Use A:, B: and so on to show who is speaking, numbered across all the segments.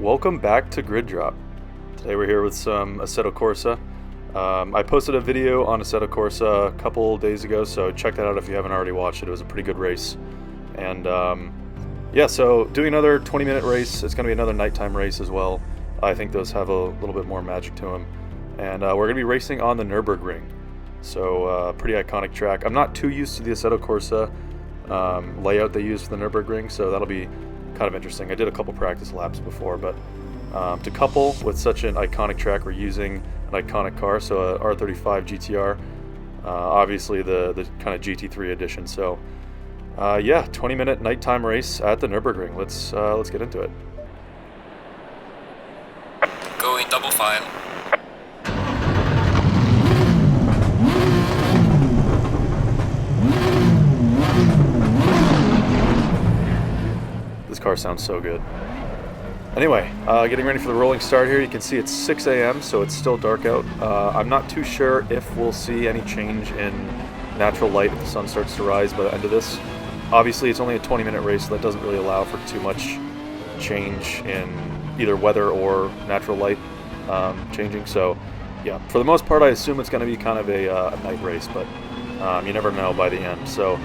A: Welcome back to Grid Drop. Today we're here with some Assetto Corsa. I posted a video on Assetto Corsa a couple days ago, so check that out if you haven't already watched it. It was a pretty good race. And yeah, so doing another 20-minute race. It's going to be another nighttime race as well. I think those have a little bit more magic to them. And we're going to be racing on the NURBURGRING. So pretty iconic track. I'm not too used to the Assetto Corsa layout they use for the NURBURGRING, so that'll be kind of interesting. I did a couple practice laps before, but to couple with such an iconic track, we're using an iconic car, so a R35 GTR, obviously the kind of GT3 edition. So yeah, 20-minute nighttime race at the NURBURGRING. Let's get into it.
B: Going double file.
A: This car sounds so good. Anyway, getting ready for the rolling start here. You can see it's 6 a.m., so it's still dark out. I'm not too sure if we'll see any change in natural light if the sun starts to rise by the end of this. Obviously, it's only a 20-minute race, so that doesn't really allow for too much change in either weather or natural light changing. So, yeah, for the most part, I assume it's going to be kind of a night race, but you never know by the end. So,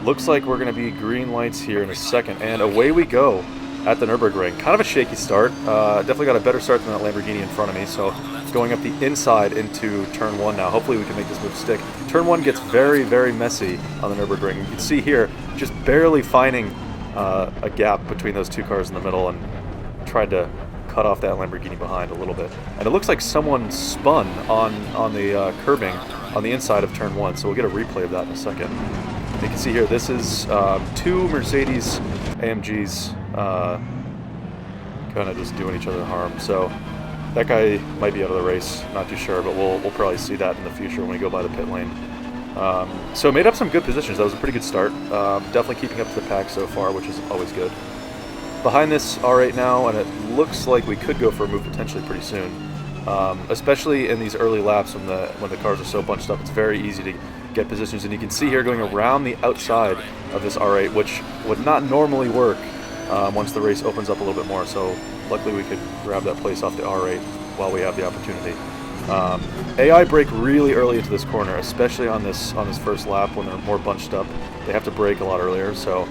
A: looks like we're going to be green lights here in a second, and away we go at the NURBURGRING. Kind of a shaky start. Definitely got a better start than that Lamborghini in front of me, so going up the inside into turn 1 now. Hopefully we can make this move stick. Turn 1 gets very, very messy on the NURBURGRING. You can see here, just barely finding a gap between those two cars in the middle, and tried to cut off that Lamborghini behind a little bit. And it looks like someone spun on the curbing on the inside of turn 1, so we'll get a replay of that in a second. You can see here, this is two Mercedes AMGs kind of just doing each other harm. So that guy might be out of the race, not too sure, but we'll probably see that in the future when we go by the pit lane. So made up some good positions. That was a pretty good start. Definitely keeping up to the pack so far, which is always good. Behind this R8 now, and it looks like we could go for a move potentially pretty soon. Especially in these early laps when the cars are so bunched up, it's very easy to get positions, and you can see here going around the outside of this R8, which would not normally work once the race opens up a little bit more. So luckily we could grab that place off the R8 while we have the opportunity. AI brake really early into this corner, especially on this first lap when they're more bunched up. They have to brake a lot earlier, so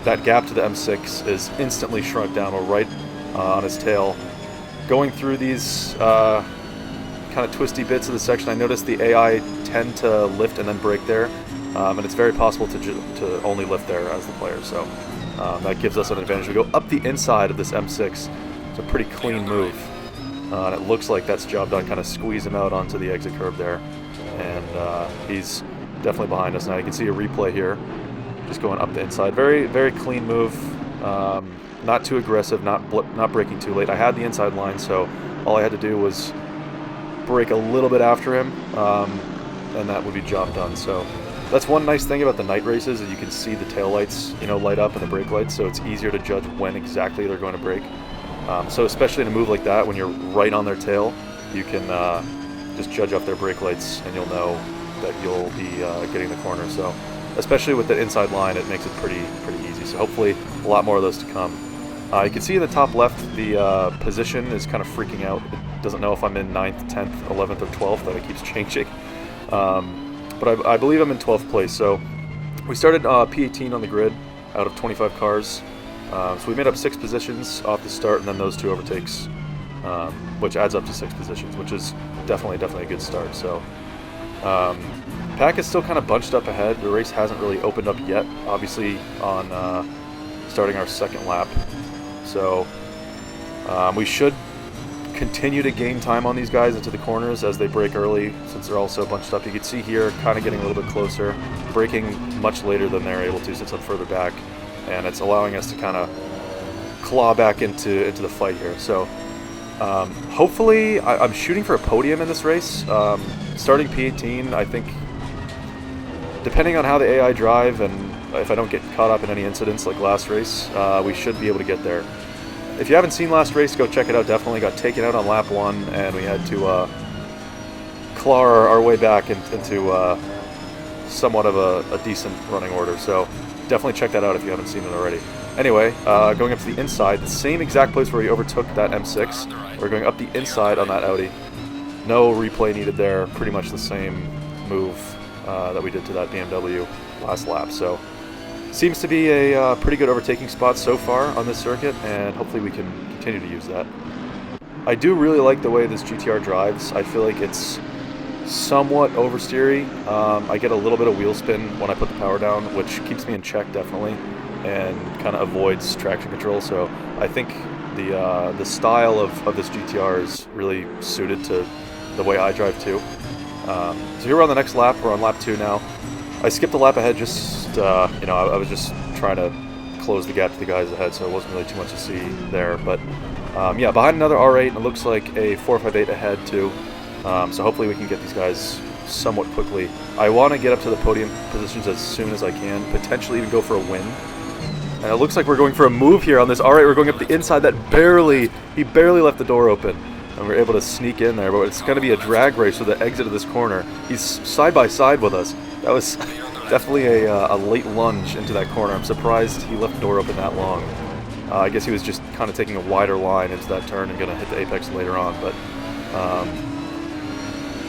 A: that gap to the M6 is instantly shrunk down. We're right on his tail. Going through these kind of twisty bits of the section, I noticed the AI tend to lift and then brake there, and it's very possible to only lift there as the player, so that gives us an advantage. We go up the inside of this M6. It's a pretty clean move, and it looks like that's job done. Kind of squeeze him out onto the exit curb there, and he's definitely behind us now. You can see a replay here, just going up the inside. Very, very clean move. Not too aggressive, not braking too late. I had the inside line, so all I had to do was brake a little bit after him, and that would be job done. So that's one nice thing about the night races, is you can see the tail lights, light up and the brake lights, so it's easier to judge when exactly they're going to brake. So especially in a move like that, when you're right on their tail, you can just judge up their brake lights, and you'll know that you'll be getting the corner. So especially with the inside line, it makes it pretty easy. So hopefully a lot more of those to come. You can see in the top left, the position is kind of freaking out. It doesn't know if I'm in 9th, 10th, 11th, or 12th, that it keeps changing. But I believe I'm in 12th place. So we started P18 on the grid out of 25 cars. So we made up 6 positions off the start, and then those 2 overtakes, which adds up to 6 positions, which is definitely a good start. So pack is still kind of bunched up ahead. The race hasn't really opened up yet, obviously on starting our second lap. So we should continue to gain time on these guys into the corners as they brake early, since they're all so bunched up. You can see here kind of getting a little bit closer, braking much later than they're able to since I'm further back, and it's allowing us to kind of claw back into the fight here. So hopefully I'm shooting for a podium in this race. Starting P18, I think, depending on how the AI drive and if I don't get caught up in any incidents like last race, we should be able to get there. If you haven't seen last race, go check it out. Definitely got taken out on lap 1, and we had to claw our way back into somewhat of a decent running order. So definitely check that out if you haven't seen it already. Anyway, going up to the inside, the same exact place where we overtook that M6. We're going up the inside on that Audi. No replay needed there. Pretty much the same move that we did to that BMW last lap. So seems to be a pretty good overtaking spot so far on this circuit, and hopefully we can continue to use that. I do really like the way this GTR drives. I feel like it's somewhat oversteery. I get a little bit of wheel spin when I put the power down, which keeps me in check definitely, and kind of avoids traction control. So I think the style of this GTR is really suited to the way I drive too. So here we're on the next lap. We're on lap 2 now. I skipped a lap ahead just, you know, I was just trying to close the gap to the guys ahead, so it wasn't really too much to see there. But yeah, behind another R8, and it looks like a 458 ahead too. So hopefully we can get these guys somewhat quickly. I want to get up to the podium positions as soon as I can, potentially even go for a win. And it looks like we're going for a move here on this R8. We're going up the inside that he barely left the door open. And we're able to sneak in there, but it's going to be a drag race with the exit of this corner. He's side by side with us. That was definitely a late lunge into that corner. I'm surprised he left the door open that long. I guess he was just kind of taking a wider line into that turn and going to hit the apex later on, but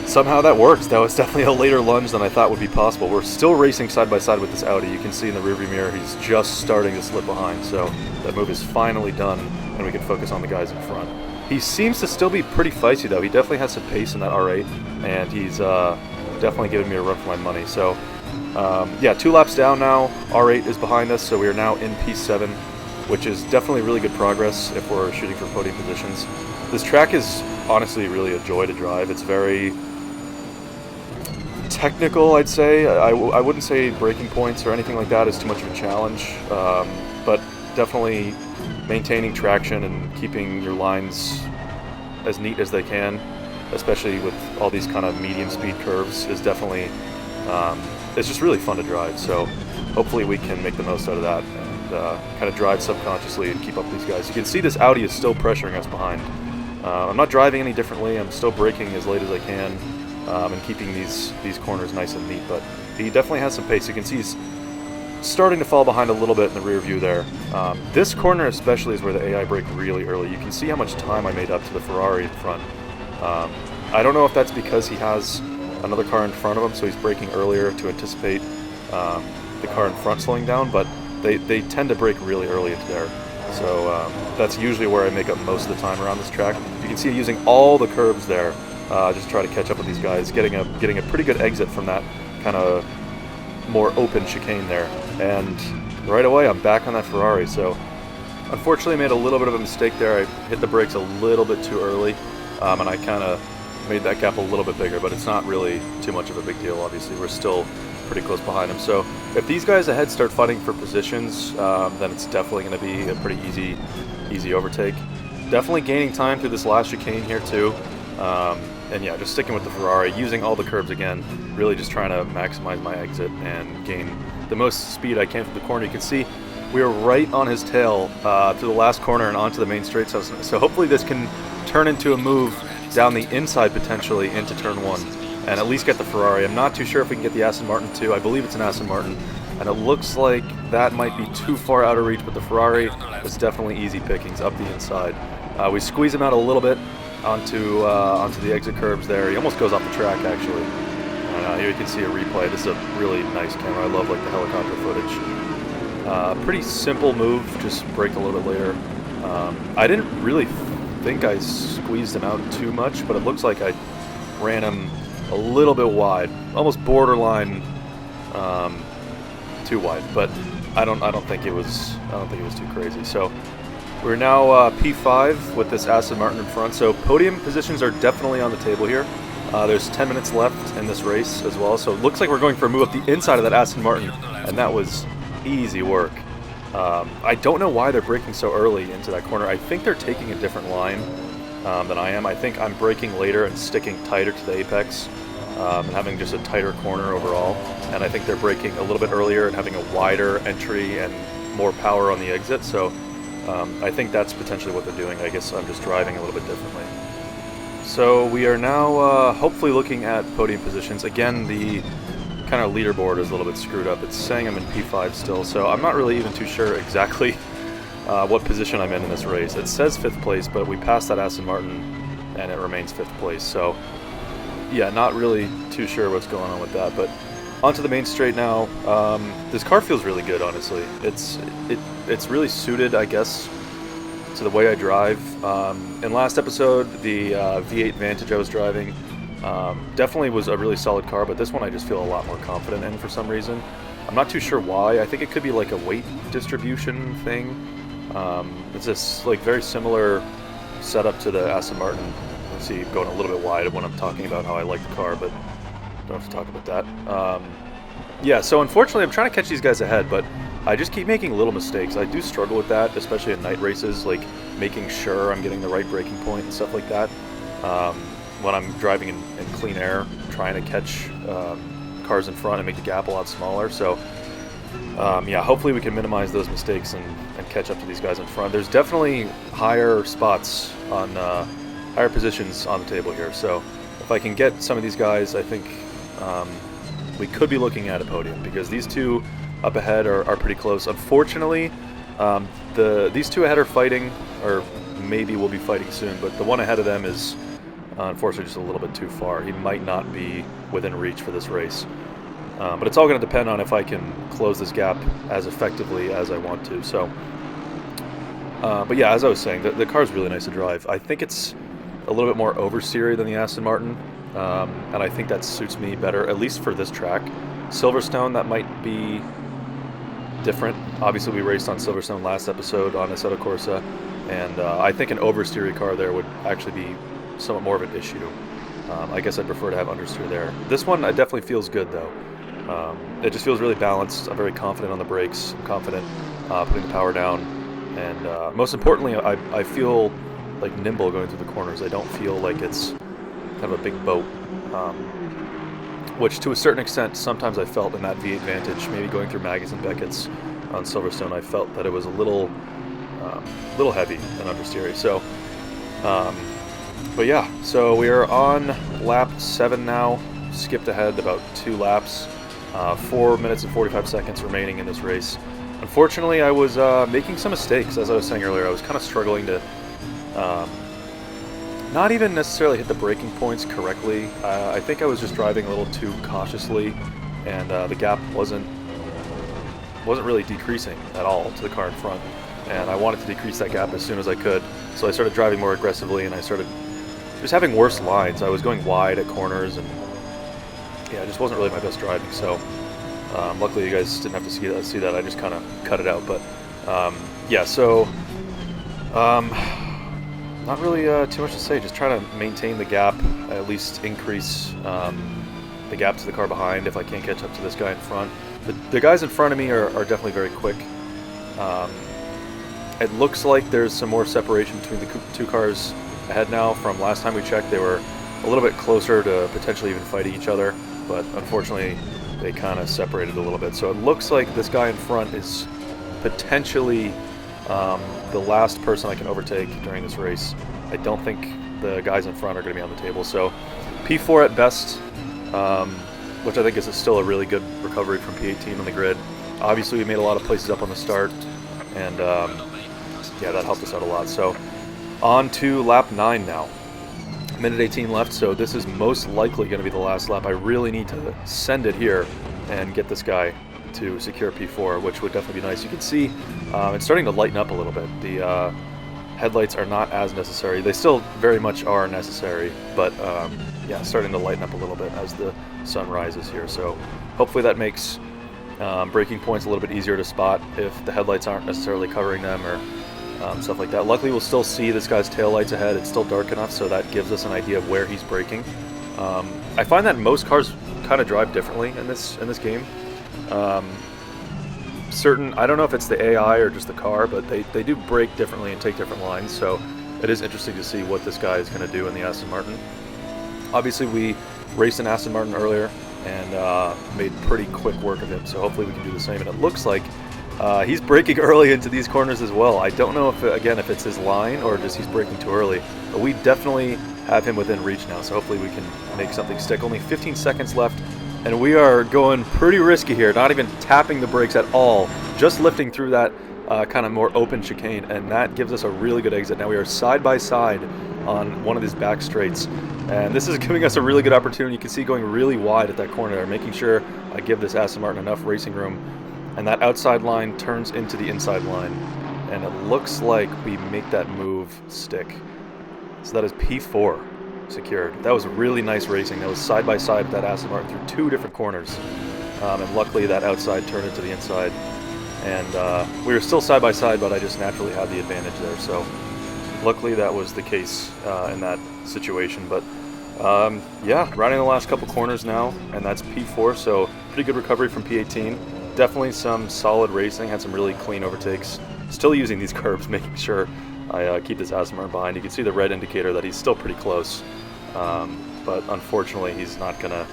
A: somehow that works. That was definitely a later lunge than I thought would be possible. We're still racing side by side with this Audi. You can see in the rearview mirror he's just starting to slip behind, so that move is finally done and we can focus on the guys in front. He seems to still be pretty feisty though. He definitely has some pace in that R8, and he's definitely giving me a run for my money. So yeah, 2 laps down now. R8 is behind us, so we are now in P7, which is definitely really good progress if we're shooting for podium positions. This track is honestly really a joy to drive. It's very technical, I'd say. I wouldn't say braking points or anything like that is too much of a challenge, but definitely maintaining traction and keeping your lines as neat as they can, especially with all these kind of medium speed curves, is definitely it's just really fun to drive. So hopefully we can make the most out of that and kind of drive subconsciously and keep up these guys. You can see this Audi is still pressuring us behind. I'm not driving any differently. I'm still braking as late as I can and keeping these corners nice and neat, but he definitely has some pace. You can see he's starting to fall behind a little bit in the rear view there. This corner especially is where the AI brake really early. You can see how much time I made up to the Ferrari in front. I don't know if that's because he has another car in front of him, so he's braking earlier to anticipate the car in front slowing down, but they tend to brake really early into there. So that's usually where I make up most of the time around this track. You can see using all the curbs there, just try to catch up with these guys, getting a pretty good exit from that kind of more open chicane there, and right away I'm back on that Ferrari. So unfortunately I made a little bit of a mistake there. I hit the brakes a little bit too early, and I kind of made that gap a little bit bigger, but it's not really too much of a big deal. Obviously we're still pretty close behind him, so if these guys ahead start fighting for positions, then it's definitely going to be a pretty easy overtake. Definitely gaining time through this last chicane here too. And yeah, just sticking with the Ferrari, using all the curbs again, really just trying to maximize my exit and gain the most speed I can through the corner. You can see we are right on his tail through the last corner and onto the main straight, so hopefully this can turn into a move down the inside potentially into turn 1 and at least get the Ferrari. I'm not too sure if we can get the Aston Martin too. I believe it's an Aston Martin, and it looks like that might be too far out of reach, but the Ferrari is definitely easy pickings up the inside. We squeeze him out a little bit onto the exit curbs there. He almost goes off the track actually. Here you can see a replay. This is a really nice camera. I love like the helicopter footage. Pretty simple move, just brake a little bit later. I didn't really think I squeezed him out too much, but it looks like I ran him a little bit wide, almost borderline too wide. But I don't think it was too crazy. So we're now P5 with this Aston Martin in front, so podium positions are definitely on the table here. There's 10 minutes left in this race as well, so it looks like we're going for a move up the inside of that Aston Martin, and that was easy work. I don't know why they're braking so early into that corner. I think they're taking a different line than I am. I think I'm braking later and sticking tighter to the apex and having just a tighter corner overall, and I think they're braking a little bit earlier and having a wider entry and more power on the exit, so I think that's potentially what they're doing. I guess I'm just driving a little bit differently. So we are now hopefully looking at podium positions. Again, the kind of leaderboard is a little bit screwed up. It's saying I'm in P5 still, so I'm not really even too sure exactly what position I'm in this race. It says 5th place, but we passed that Aston Martin, and it remains 5th place. So, yeah, not really too sure what's going on with that. But onto the main straight now. This car feels really good, honestly. It's really suited, I guess, to the way I drive. In last episode, the V8 Vantage I was driving definitely was a really solid car, but this one I just feel a lot more confident in for some reason. I'm not too sure why. I think it could be like a weight distribution thing. It's this like very similar setup to the Aston Martin. Let's see, going a little bit wide when I'm talking about how I like the car, but don't have to talk about that. Yeah, so unfortunately I'm trying to catch these guys ahead, but I just keep making little mistakes. I do struggle with that, especially in night races, like making sure I'm getting the right braking point and stuff like that. When I'm driving in clean air, trying to catch cars in front and make the gap a lot smaller. So yeah, hopefully we can minimize those mistakes and catch up to these guys in front. There's definitely higher spots on higher positions on the table here. So if I can get some of these guys, I think we could be looking at a podium, because these two up ahead are pretty close. Unfortunately, these two ahead are fighting, or maybe will be fighting soon, but the one ahead of them is unfortunately just a little bit too far. He might not be within reach for this race. But it's all going to depend on if I can close this gap as effectively as I want to. So, but yeah, as I was saying, the car is really nice to drive. I think it's a little bit more oversteery than the Aston Martin, and I think that suits me better, at least for this track. Silverstone, that might be different. Obviously, we raced on Silverstone last episode on Assetto Corsa, and I think an oversteery car there would actually be somewhat more of an issue. I guess I'd prefer to have understeer there. This one definitely feels good, though. It just feels really balanced. I'm very confident on the brakes. I'm confident putting the power down, and most importantly, I feel like nimble going through the corners. I don't feel like it's kind of a big boat, which to a certain extent sometimes I felt in that V8 Vantage. Maybe going through Maggie's and Beckett's on Silverstone, I felt that it was a little heavy and understeery. So, but yeah, so we are on lap 7 now. Skipped ahead about 2 laps. 4 minutes and 45 seconds remaining in this race. Unfortunately, I was making some mistakes. As I was saying earlier, I was kind of struggling to not even necessarily hit the braking points correctly. I think I was just driving a little too cautiously, and the gap wasn't really decreasing at all to the car in front. And I wanted to decrease that gap as soon as I could, so I started driving more aggressively, and I started just having worse lines. I was going wide at corners, and yeah, it just wasn't really my best driving. So luckily you guys didn't have to see that. I just kind of cut it out. But yeah, so not really too much to say. Just try to maintain the gap, at least increase the gap to the car behind if I can't catch up to this guy in front. The guys in front of me are definitely very quick. It looks like there's some more separation between the two cars ahead now. From last time we checked, they were a little bit closer to potentially even fighting each other, but unfortunately they kind of separated a little bit. So it looks like this guy in front is potentially the last person I can overtake during this race. I don't think the guys in front are going to be on the table. So P4 at best, which I think is still a really good recovery from P18 on the grid. Obviously we made a lot of places up on the start, and yeah, that helped us out a lot. So on to lap 9 now. Minute 18 left, so this is most likely going to be the last lap. I really need to send it here and get this guy to secure P4, which would definitely be nice. You can see it's starting to lighten up a little bit. The headlights are not as necessary. They still very much are necessary, but yeah, starting to lighten up a little bit as the sun rises here. So hopefully that makes braking points a little bit easier to spot if the headlights aren't necessarily covering them, or stuff like that. Luckily, we'll still see this guy's tail lights ahead. It's still dark enough, so that gives us an idea of where he's braking. I find that most cars kind of drive differently in this game. I don't know if it's the AI or just the car, but they do brake differently and take different lines, so it is interesting to see what this guy is going to do in the Aston Martin. Obviously, we raced an Aston Martin earlier and made pretty quick work of him, so hopefully we can do the same. And it looks like he's braking early into these corners as well. I don't know if it's his line or just he's braking too early, but we definitely have him within reach now, so hopefully we can make something stick. Only 15 seconds left, and we are going pretty risky here, not even tapping the brakes at all, just lifting through that kind of more open chicane, and that gives us a really good exit. Now we are side by side on one of these back straights, and this is giving us a really good opportunity. You can see going really wide at that corner there, making sure I give this Aston Martin enough racing room, and that outside line turns into the inside line, and it looks like we make that move stick. So that is P4 secured. That was really nice racing. That was side by side with that Aston Martin through 2 different corners, and luckily that outside turned into the inside. And we were still side by side, but I just naturally had the advantage there. So luckily that was the case in that situation. But yeah, riding the last couple corners now, and that's P4. So pretty good recovery from P18. Definitely some solid racing. Had some really clean overtakes. Still using these curbs, making sure I keep this Aston Martin behind. You can see the red indicator that he's still pretty close. But unfortunately, he's not going to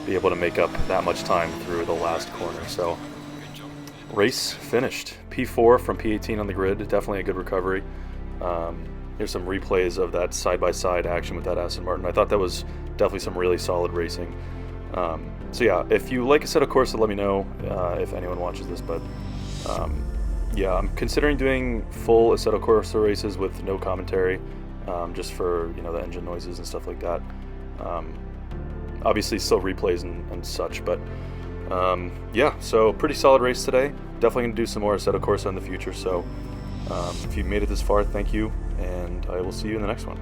A: be able to make up that much time through the last corner. So race finished. P4 from P18 on the grid. Definitely a good recovery. Here's some replays of that side-by-side action with that Aston Martin. I thought that was definitely some really solid racing. So yeah, if you like Assetto Corsa, let me know if anyone watches this. But yeah, I'm considering doing full Assetto Corsa races with no commentary, just for, you know, the engine noises and stuff like that. Obviously still replays and such, but yeah, so pretty solid race today. Definitely going to do some more Assetto Corsa in the future, so if you made it this far, thank you, and I will see you in the next one.